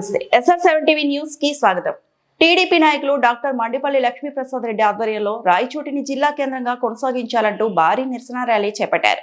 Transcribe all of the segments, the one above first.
నమస్తే SR7 TV news కి స్వాగతం। టీడీపీ నాయకులు డాక్టర్ మండిపల్లి లక్ష్మీప్రసాద్ రెడ్డి ఆధ్వర్యంలో రాయచోటిని జిల్లా కేంద్రంగా కొనసాగించాలంటూ భారీ నిరసన ర్యాలీ చేపట్టారు।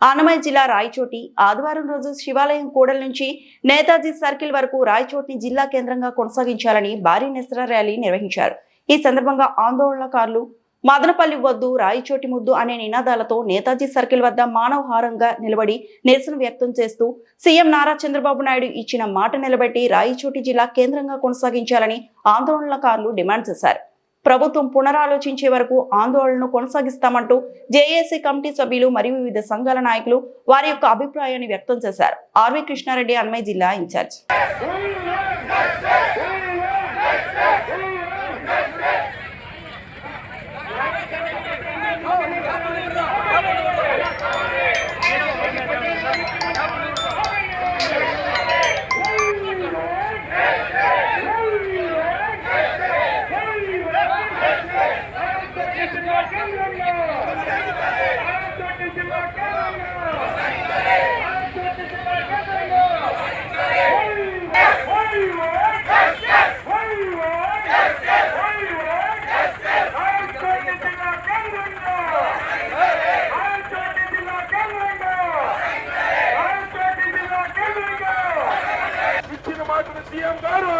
అన్నమయ్య జిల్లా రాయచోటి ఆదివారం రోజు శివాలయం కూడలి నుంచి నేతాజీ సర్కిల్ వరకు రాయచోటిని జిల్లా కేంద్రంగా కొనసాగించాలని భారీ నిరసన ర్యాలీ నిర్వహించారు। ఈ సందర్భంగా ఆందోళనకారులు మదనపల్లి వద్దు రాయచోటి ముద్దు అనే నినాదాలతో నేతాజీ సర్కిల్ వద్ద మానవహారంగా నిలబడి నిరసన వ్యక్తం చేస్తూ సీఎం నారా చంద్రబాబు నాయుడు ఇచ్చిన మాట నిలబెట్టి రాయచోటి జిల్లా కేంద్రంగా కొనసాగించాలని ఆందోళనకారులు డిమాండ్ చేశారు। ప్రభుత్వం పునరాలోచించే వరకు ఆందోళనను కొనసాగిస్తామంటూ జేఏసీ కమిటీ సభ్యులు మరియు వివిధ సంఘాల నాయకులు వారి యొక్క అభిప్రాయాన్ని వ్యక్తం చేశారు। ఆర్వి కృష్ణారెడ్డి అన్నమయ్య జిల్లా ఇన్ఛార్జ్। సీఎం గారు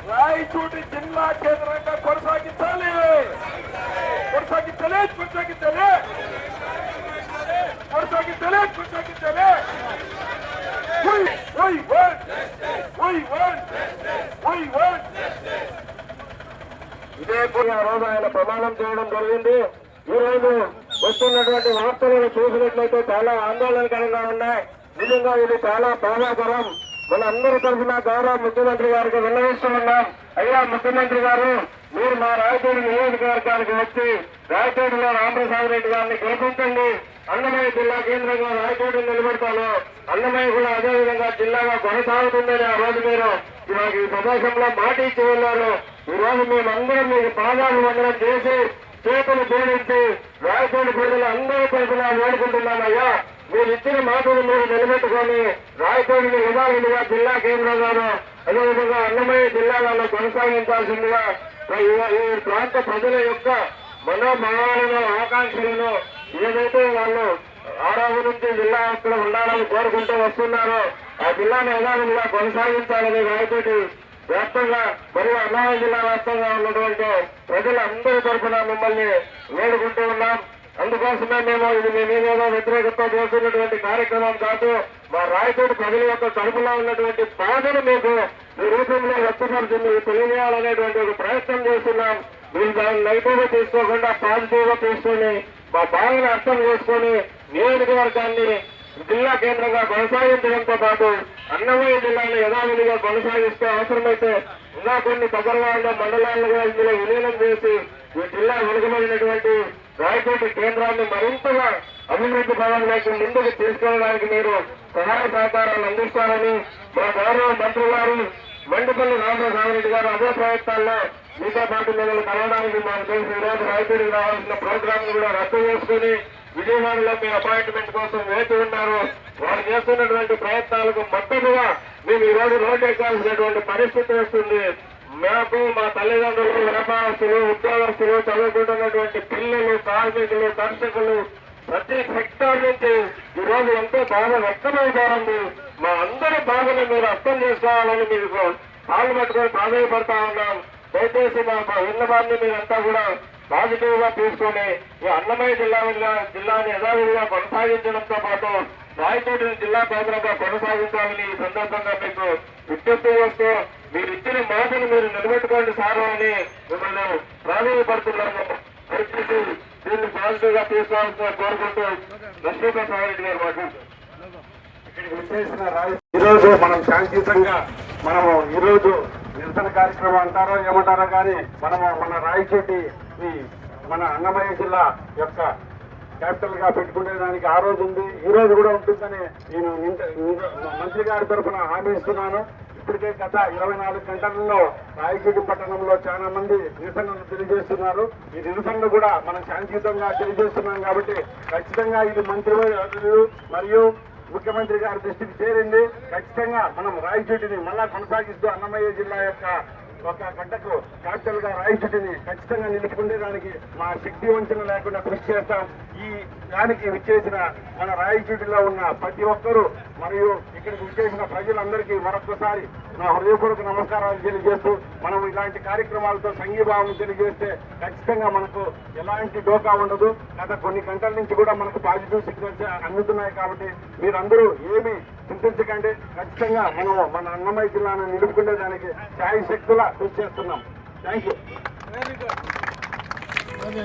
రాయచోటి జిల్లా కేంద్రంగా కొనసాగించాలి కొనసాగించాలి కొనసాగించాలి కొనసాగించాలి కొనసాగించాలి ఇదే రోజు ఆయన ప్రమాణం చేయడం జరిగింది। ఈ రోజు వస్తున్నటువంటి వార్తలను చూసినట్లయితే చాలా ఆందోళనకరంగా ఉన్నాయి। నిజంగా ఇది చాలా బాధాకరం। మన అందరి తరఫున గౌరవ ముఖ్యమంత్రి గారికి విన్నవిస్తున్నాం। అయ్యా ముఖ్యమంత్రి గారు, మీరు మా రాయచోటి నియోజకవర్గానికి వచ్చి రాయచోటిలో రామప్రసాద్ రెడ్డి గారిని గెలిపించండి। అన్నమయ్య జిల్లా కేంద్రంగా రాయచోటిని నిలబెడతాను, అన్నమయ్య కూడా అదేవిధంగా జిల్లాగా కొనసాగుతుందని ఆ రోజు మీరు మాకు ఈ ప్రదేశంలో మాట ఇచ్చి ఉన్నారు। ఈ రోజు మేమందరం మీకు పాదాలు వందనం చేసి చేతులు జోడించి రాయచోటి ప్రజలు అందరి తరఫున వేడుకుంటున్నామయ్యా, మీరు ఇచ్చిన మాటలు మీరు నిలబెట్టుకొని రాయచోటిని యథావిధిగా జిల్లా కేంద్రంగాను అదేవిధంగా అన్నమయ్య జిల్లాలను కొనసాగించాల్సిందిగా ఈ ప్రాంత ప్రజల యొక్క మనోభావాలను ఆకాంక్షలను ఏదైతే వాళ్ళు ఆరోగ్య నుంచి జిల్లా అక్కడ ఉండాలని కోరుకుంటూ వస్తున్నారో ఆ జిల్లాను యథావిధిగా కొనసాగించాలని రాయచోటి వ్యాప్తంగా మరియు అన్నమయ్య జిల్లా వ్యాప్తంగా ఉన్నటువంటి ప్రజలందరి తరఫున మిమ్మల్ని వేడుకుంటూ ఉన్నాం। అందుకోసమే మేము ఇది మీ మీద వ్యతిరేకత చేస్తున్నటువంటి కార్యక్రమం కాదు, మా రాయచోటి ప్రజల యొక్క కడుపులో ఉన్నటువంటి బాధను మీకు ఈ రూపంలో వ్యక్తపరిచి మీకు తెలియజేయాలనేటువంటి ఒక ప్రయత్నం చేస్తున్నాం। మీరు దాన్ని నెగిటివ్ గా తీసుకోకుండా పాజిటివ్ గా తీసుకొని మా బాధను అర్థం చేసుకొని నియోజకవర్గాన్ని జిల్లా కేంద్రంగా కొనసాగించడంతో పాటు అన్నమయ్య జిల్లాను యథావిధిగా కొనసాగిస్తే అవసరమైతే ఇంకా కొన్ని దగ్గరగా మండలాలుగా ఇందులో విలీనం చేసి ఈ జిల్లా వెనుకబడినటువంటి రాయచోటి కేంద్రాన్ని మరింతగా అభివృద్ధి పదంలోకి ముందుకు తీసుకెళ్లడానికి మీరు సహాయ సహకారాలు అందిస్తారని మా గౌరవ మంత్రి గారు మండిపల్లి రామప్రసాద్ రెడ్డి గారు అదే ప్రయత్నాల్లో మీతో పాటు మిమ్మల్ని కలవడానికి మాకు తెలిసి ఈరోజు రాయచోటికి రావాల్సిన ప్రోగ్రామ్ కూడా రద్దు చేసుకుని విజయవాడలో మీ అపాయింట్మెంట్ కోసం వేచి ఉన్నారు। వారు చేస్తున్నటువంటి ప్రయత్నాలకు మద్దతుగా మేము ఈ రోజు రోడ్డు ఎక్కాల్సినటువంటి పరిస్థితి వస్తుంది। మాకు మా తల్లిదండ్రులు వ్యాపారస్తులు ఉద్యోగస్తులు చదువుకుంటున్నటువంటి పిల్లలు కార్మికులు కర్షకులు ప్రతి సెక్టార్ నుంచి ఈ రోజు ఎంతో బాధ వ్యక్తమవుతోంది। మా అందరి బాధను మీరు అర్థం చేసుకోవాలని మీకు కాళ్ళు పట్టుకొని ప్రాధాన్యపడతా ఉన్నాం। దయచేసి మా విన్నపాన్ని మీరంతా కూడా పాజిటివ్ గా తీసుకొని ఈ అన్నమయ్య జిల్లాని యథావిధిగా కొనసాగించడంతో పాటు రాయచోటిని జిల్లా కేంద్రంగా కొనసాగించాలని ఈ సందర్భంగా మీకు విజ్ఞప్తి చేస్తూ మీరు ఇచ్చిన మాటను మీరు నిలబెట్టుకోండి సార్ అని మిమ్మల్ని ప్రాధాన్యపడుతున్నాము। దయచేసి దీన్ని పాజిటివ్ గా తీసుకోవాల్సిన కోరుకుంటూ లక్ష్మీప్రసాద్ రెడ్డి గారు మాట్లాడుతున్నారు। ఇక్కడికి వచ్చేసిన ఈరోజు మనం శాంతియుతంగా మనము ఈరోజు నిరసన కార్యక్రమం అంటారో ఏమంటారో కానీ మనము మన రాయచోటి మన అన్నమయ్య జిల్లా యొక్క క్యాపిటల్ గా పెట్టుకునేదానికి ఆ రోజు ఉంది, ఈ రోజు కూడా ఉంటుందని నేను మంత్రి గారి తరఫున హామీ ఇస్తున్నాను। ఇప్పటికే గత 24 గంటలలో రాయచోటి పట్టణంలో చాలా మంది నిరసనలు తెలియజేస్తున్నారు। ఈ నిరసనలు కూడా మనం శాంతియుతంగా తెలియజేస్తున్నాం కాబట్టి ఖచ్చితంగా ఇది మంత్రివర్యులు మరియు ముఖ్యమంత్రి గారి దృష్టికి చేరింది. ఖచ్చితంగా మనం రాయచోటిని మళ్ళా కొనసాగిస్తూ అన్నమయ్య జిల్లా యొక్క ఒక గంటకు క్యాపిటల్ గా రాయచోటిని ఖచ్చితంగా నిలుపుకునేదానికి మా శక్తి వంచన లేకుండా కృషి చేస్తాం. ఈ దానికి విచ్చేసిన మన రాయచోటిలో ఉన్న ప్రతి ఒక్కరూ మరియు ఇక్కడికి విచ్చేసిన ప్రజలందరికీ మరొకసారి నా హృదయపూర్వక నమస్కారాలు తెలియజేస్తూ మనం ఇలాంటి కార్యక్రమాలతో సంఘీభావం తెలియజేస్తే ఖచ్చితంగా మనకు ఎలాంటి డోకా ఉండదు. గత కొన్ని గంటల నుంచి కూడా మనకు పాజిటివ్ సిగ్నల్స్ అందుతున్నాయి. కాబట్టి మీరందరూ ఏమీ చింతించకండి. ఖచ్చితంగా మనం మన అన్నమయ్య జిల్లాను నిలుపుకునేదానికి శాయశక్తులా కృషి చేస్తున్నాం. Thank you.